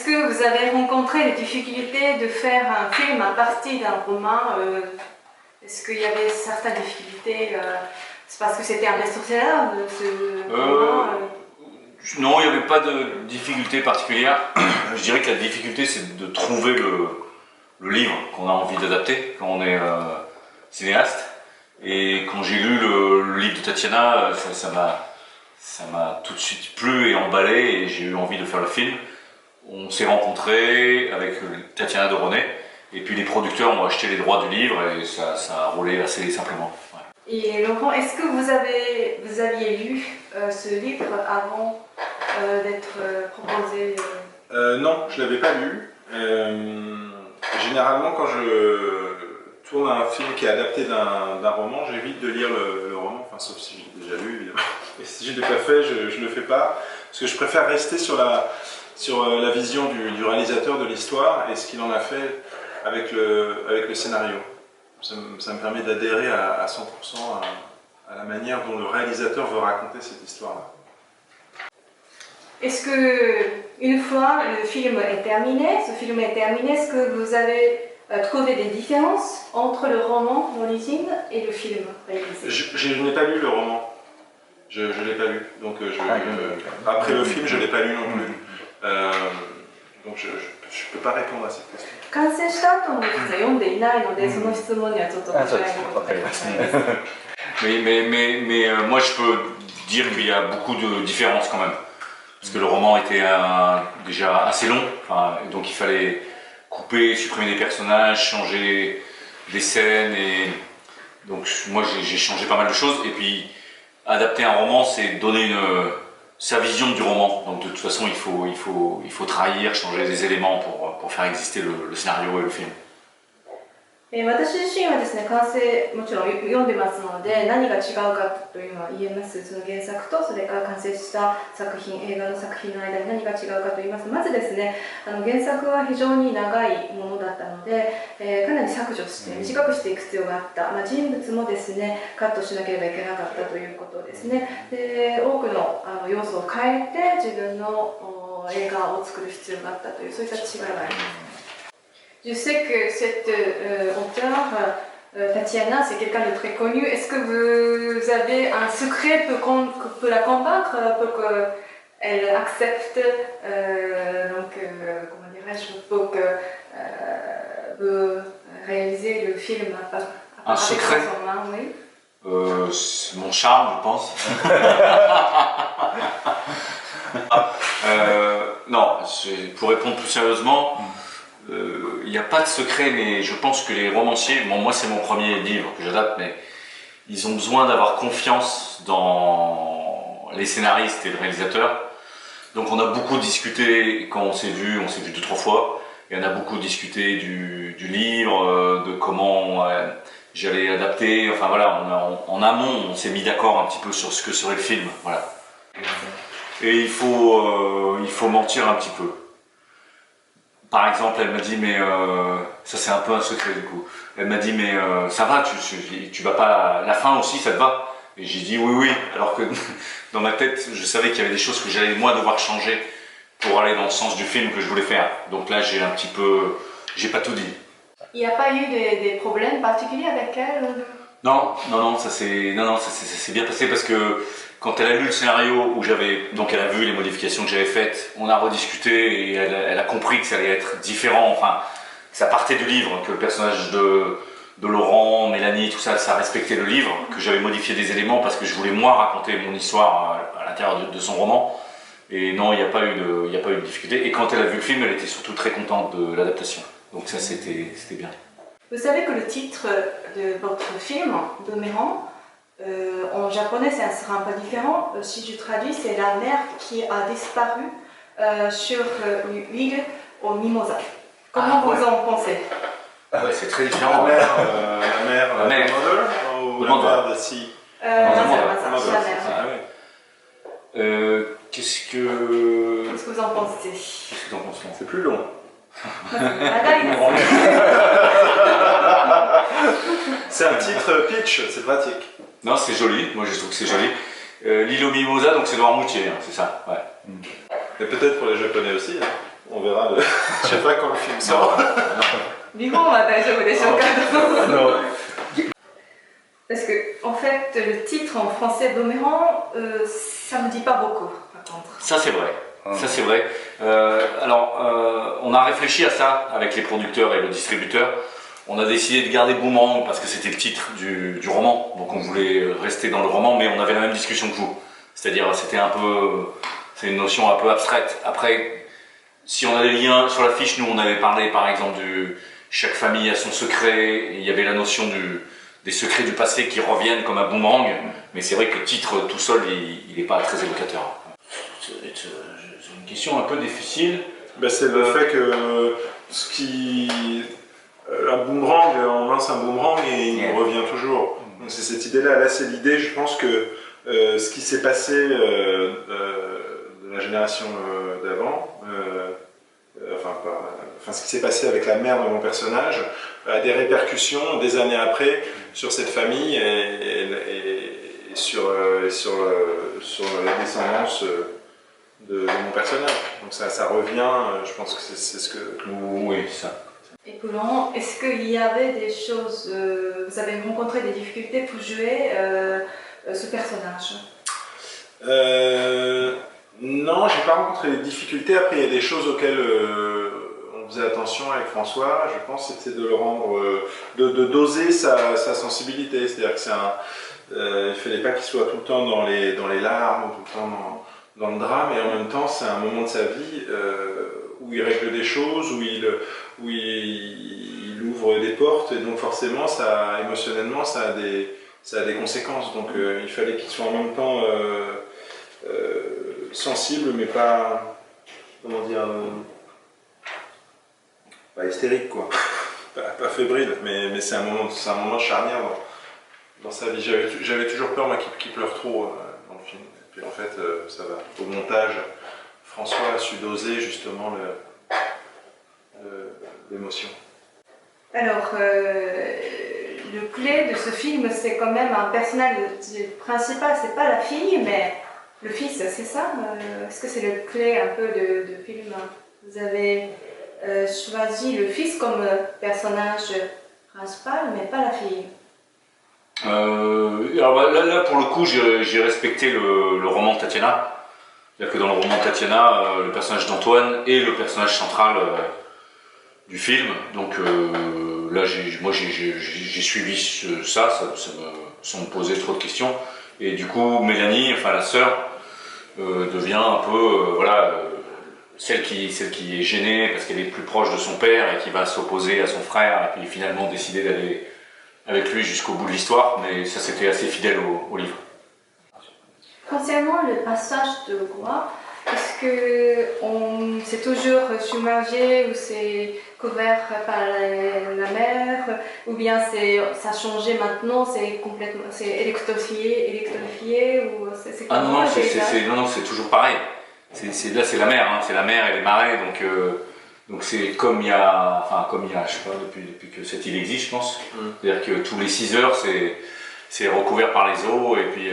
que vous avez rencontré des difficultés de faire un film à partir d'un roman Est-ce qu'il y avait certaines difficultés C'est parce que c'était un best-seller ce roman Non, il n'y avait pas de difficulté particulière. Je dirais que la difficulté, c'est de trouver le livre qu'on a envie d'adapter quand on est cinéaste. Et quand j'ai lu le livre de Tatiana, ça m'a tout de suite plu et emballé et j'ai eu envie de faire le film. On s'est rencontrés avec Tatiana de René et puis les producteurs ont acheté les droits du livre et ça a roulé assez simplement. Ouais. Et Laurent, est-ce que vous aviez lu ce livre avant d'être proposé Non, je ne l'avais pas lu. Généralement, quand je tourne un film qui est adapté d'un roman, j'évite de lire le roman, enfin, sauf si j'ai déjà lu, évidemment. Et si je ne l'ai pas fait, je ne le fais pas, parce que je préfère rester sur la vision du réalisateur de l'histoire et ce qu'il en a fait avec le scénario. Ça me permet d'adhérer à 100% à la manière dont le réalisateur veut raconter cette histoire-là. Est-ce que, une fois le film est terminé, est-ce que vous avez trouvé des différences entre le roman d'origine et le film réalisé? Je n'ai pas lu le roman. Je ne l'ai pas lu. Donc, après le film, je ne l'ai pas lu non plus. Donc je ne peux pas répondre à cette question. 完成した後の実は読んでいないので、その質問にはちょっと答えが答えられないです。Mais moi je peux dire qu'il y a beaucoup de différences quand même. Parce que le roman était déjà assez long, donc il fallait couper, supprimer des personnages, changer des scènes. Et donc moi j'ai changé pas mal de choses. Et puis adapter un roman, c'est donner sa vision du roman. Donc de toute façon il faut trahir, changer des éléments pour faire exister le scénario et le film. 私自身はですね、完成もちろん読んでますので、何が違うかというのは言えます。その原作とそれから完成した作品、映画の作品の間に何が違うかと言いますと、まずですね、原作は非常に長いものだったので、かなり削除して短くしていく必要があった。人物もですね、カットしなければいけなかったということですね。で、多くの要素を変えて自分の映画を作る必要があったという、そういった違いがあります。Je sais que cette auteure, Tatiana, c'est quelqu'un de très connu. Est-ce que vous avez un secret pour la convaincre, pour qu'elle accepte, comment dirais-je, pour que vous réalisez le film un secret son main, oui. C'est mon charme, je pense. Non, pour répondre plus sérieusement, il n'y a pas de secret, mais je pense que les romanciers, moi c'est mon premier livre que j'adapte, mais ils ont besoin d'avoir confiance dans les scénaristes et le réalisateur. Donc on a beaucoup discuté quand on s'est vu 2-3 fois, et on a beaucoup discuté du livre, de comment j'allais adapter, enfin voilà, en amont on s'est mis d'accord un petit peu sur ce que serait le film, voilà. Et il faut mentir un petit peu. Par exemple, elle m'a dit, mais ça c'est un peu un secret du coup. Elle m'a dit, mais ça va, tu vas pas, la fin aussi ça te va? Et j'ai dit oui, alors que dans ma tête, je savais qu'il y avait des choses que j'allais moi devoir changer pour aller dans le sens du film que je voulais faire. Donc là, j'ai pas tout dit. Il n'y a pas eu des problèmes particuliers avec elle? Non, ça s'est bien passé parce que quand elle a lu le scénario donc elle a vu les modifications que j'avais faites, on a rediscuté et elle a compris que ça allait être différent, enfin, ça partait du livre, que le personnage de Laurent, Mélanie, tout ça, ça respectait le livre, que j'avais modifié des éléments parce que je voulais moi raconter mon histoire à l'intérieur de son roman. Et non, il n'y a pas eu de difficulté. Et quand elle a vu le film, elle était surtout très contente de l'adaptation. Donc ça, c'était bien. Vous savez que le titre de votre film, Boomerang, en japonais, ça sera un peu différent. Si je traduis, c'est la mer qui a disparu sur l'île au Mimosa. Comment vous en pensez? Ouais, c'est très différent. La mer Mother ou la mer de Sea? La mer. Qu'est-ce que vous en pensez? Qu'est-ce que t'en penses? C'est plus long. C'est un titre pitch, c'est pratique. Non, c'est joli, moi je trouve que c'est joli. L'île au Mimosa, donc c'est Noirmoutier, hein, c'est ça, ouais. Et peut-être pour les Japonais aussi. Hein. On verra, je sais pas quand le film sort. Non. Parce que, en fait, le titre en français Boomerang, ça me dit pas beaucoup, par contre. Ça c'est vrai. Ça c'est vrai. On a réfléchi à ça avec les producteurs et le distributeur. On a décidé de garder Boomerang parce que c'était le titre du roman, donc on voulait rester dans le roman, mais on avait la même discussion que vous. C'est-à-dire, c'est une notion un peu abstraite. Après, si on a des liens sur la fiche, nous on avait parlé par exemple chaque famille a son secret, et il y avait la notion des secrets du passé qui reviennent comme un boomerang, mais c'est vrai que le titre tout seul, il n'est pas très évocateur. C'est une question un peu difficile. Ben, c'est le fait que un boomerang, on lance un boomerang et il revient toujours. Donc c'est cette idée-là. Là, c'est l'idée, je pense que ce qui s'est passé de la génération d'avant, ce qui s'est passé avec la mère de mon personnage a des répercussions des années après sur cette famille et sur la descendance de mon personnage. Donc ça revient, je pense que c'est ce que... Oui, ça. Et Poulon, est-ce qu'il y avait des choses, vous avez rencontré des difficultés pour jouer ce personnage? Non, j'ai pas rencontré des difficultés. Après, il y a des choses auxquelles on faisait attention avec François. Je pense c'était de le rendre, de doser sa sensibilité. C'est-à-dire que il fallait pas qu'il soit tout le temps dans les larmes ou tout le temps dans le drame. Et en même temps, c'est un moment de sa vie où il règle des choses, où il ouvre des portes. Et donc forcément, émotionnellement, ça a des conséquences. Donc il fallait qu'il soit en même temps sensible, mais pas, comment dire, pas hystérique, quoi. pas fébrile, mais c'est un moment charnière dans sa vie. J'avais toujours peur, moi, qu'il pleure trop dans le film. Et puis en fait, ça va. Au montage, François a su doser justement l'émotion. Alors, le clé de ce film, c'est quand même un personnage principal, c'est pas la fille, mais le fils, c'est ça? Est-ce que c'est le clé un peu de film? Vous avez choisi le fils comme personnage principal, mais pas la fille. Alors là, pour le coup, j'ai respecté le roman de Tatiana. C'est-à-dire que dans le roman de Tatiana, le personnage d'Antoine est le personnage central du film. Donc là, j'ai suivi ça sans me poser trop de questions. Et du coup, Mélanie, enfin la sœur, devient un peu celle qui est gênée parce qu'elle est plus proche de son père et qui va s'opposer à son frère et puis finalement décider d'aller avec lui jusqu'au bout de l'histoire. Mais ça, c'était assez fidèle au livre. Concernant le passage de Groix, est-ce que c'est toujours submergé ou c'est couvert par la mer, ou bien ça a changé maintenant, c'est électrifié ou c'est Ah non, comment non, c'est toujours pareil. Là, c'est la mer, hein, c'est la mer et les marais, donc c'est comme il y a, je sais pas, depuis que cette île existe, je pense. C'est-à-dire que tous les 6 heures, c'est recouvert par les eaux, et puis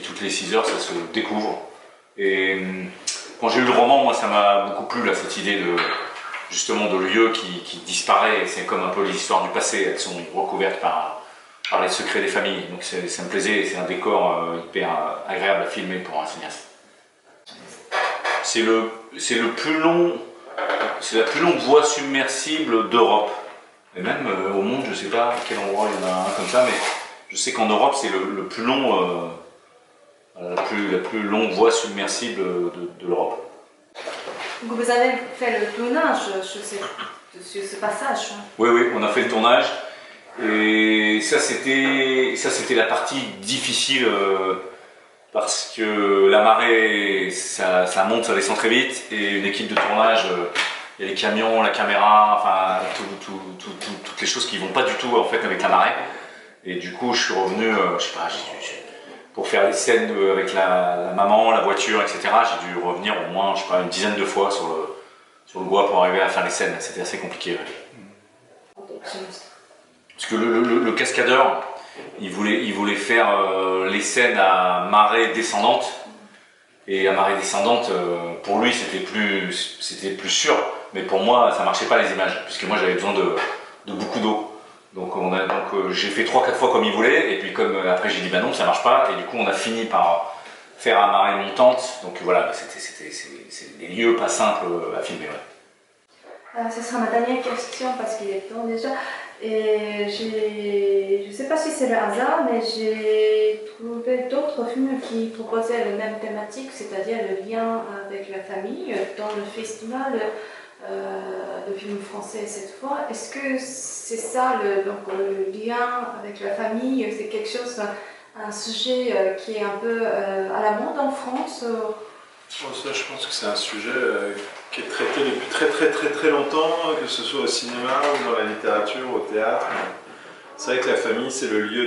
toutes les 6 heures, ça se découvre. Et quand j'ai lu le roman, moi, ça m'a beaucoup plu, là, cette idée justement de lieux qui disparaît. C'est comme un peu les histoires du passé, elles sont recouvertes par les secrets des familles. Donc ça me plaisait, et c'est un décor hyper agréable à filmer pour un cinéaste. C'est la plus longue voie submersible d'Europe. Et même au monde, je ne sais pas à quel endroit il y en a un comme ça, mais je sais qu'en Europe, c'est le plus long, la plus longue voie submersible de l'Europe. Donc vous avez fait le tournage sur ce passage? Oui, on a fait le tournage. Et ça, c'était la partie difficile parce que la marée, ça monte, ça descend très vite. Et une équipe de tournage, il y a les camions, la caméra, enfin, toutes les choses qui vont pas du tout en fait avec la marée. Et du coup, je suis revenu, je sais pas, pour faire les scènes avec la maman, la voiture, etc. J'ai dû revenir au moins, je sais pas, une dizaine de fois sur le bois pour arriver à faire les scènes. C'était assez compliqué. Ouais. Parce que le cascadeur, il voulait faire les scènes à marée descendante. Et à marée descendante, pour lui, c'était plus sûr. Mais pour moi, ça marchait pas les images, puisque moi, j'avais besoin de beaucoup d'eau. Donc, j'ai fait 3-4 fois comme il voulait, et puis comme après j'ai dit bah non, ça marche pas, et du coup on a fini par faire à marée montante. Donc voilà, c'est des lieux pas simples à filmer. Ouais. Ce sera ma dernière question parce qu'il est temps déjà. Et je ne sais pas si c'est le hasard, mais j'ai trouvé d'autres films qui proposaient la même thématique, c'est-à-dire le lien avec la famille dans le festival. De films français cette fois. Est-ce que c'est ça le lien avec la famille? C'est quelque chose, un sujet qui est un peu à la mode en France? Ça, je pense que c'est un sujet qui est traité depuis très longtemps, que ce soit au cinéma ou dans la littérature, au théâtre. C'est vrai que la famille, c'est le lieu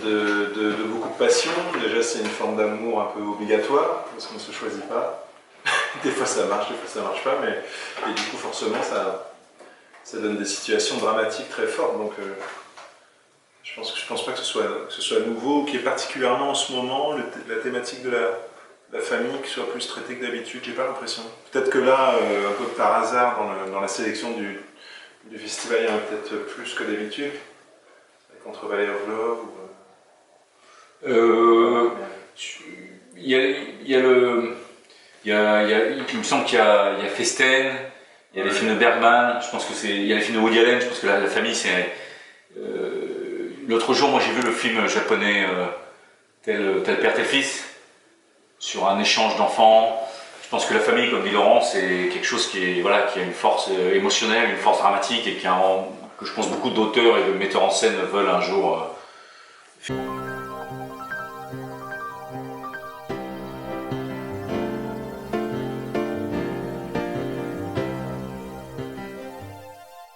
de beaucoup de passion. Déjà, c'est une forme d'amour un peu obligatoire, parce qu'on ne se choisit pas. Des fois ça marche, des fois ça marche pas, et du coup forcément ça donne des situations dramatiques très fortes. Donc je pense pas que ce soit nouveau, ou qu'il y ait particulièrement en ce moment la thématique de la famille qui soit plus traitée que d'habitude. J'ai pas l'impression. Peut-être que là, un peu par hasard dans la sélection du festival, il y en a peut-être plus que d'habitude, avec Entre Valley of Love. Il me semble qu'il y a Festen, il y a les films de Bergman, je pense que il y a les films de Woody Allen, je pense que la famille c'est... L'autre jour, moi j'ai vu le film japonais tel père, tel fils, sur un échange d'enfants. Je pense que la famille, comme dit Laurent, c'est quelque chose qui a une force émotionnelle, une force dramatique, et que je pense beaucoup d'auteurs et de metteurs en scène veulent un jour...